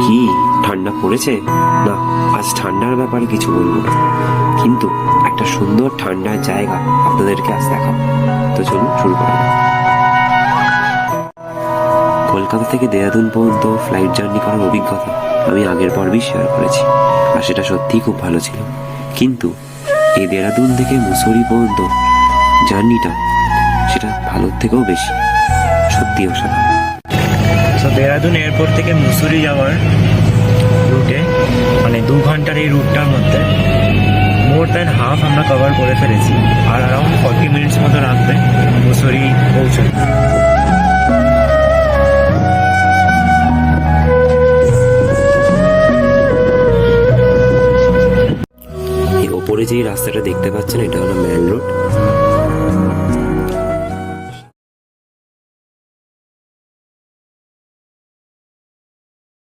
কি ঠান্ডা পড়েছে? না, আজ ঠান্ডার ব্যাপারে কিছু বলবো না, কিন্তু একটা সুন্দর ঠান্ডার জায়গা আপনাদেরকে আজ দেখাবো। তো চলুন শুরু করা যাক। কলকাতা থেকে দেরাদুন পর্যন্ত ফ্লাইট জার্নি করার অভিজ্ঞতা আমি আগের পর্বেই শেয়ার করেছি, আর সেটা সত্যিই খুব ভালো ছিল। কিন্তু এই দেরাদুন থেকে মুসৌরি পর্যন্ত জার্নিটা সেটা ভালোর থেকেও বেশি, সত্যি অসাধারণ। তো দেরাদুন এয়ারপোর্ট থেকে মুসুরি যাওয়ার রুটে, মানে 2 ঘন্টার এই রুটটার মধ্যে মোর দ্যান হাফ আমরা কভার করে ফেলেছি, আর অ্যারাউন্ড 40 মিনিটস মতো লাগবে মুসুরি পৌঁছাতে। এই ওপরে যেই রাস্তাটা দেখতে পাচ্ছেন, এটা হলো ম্যাল রোড।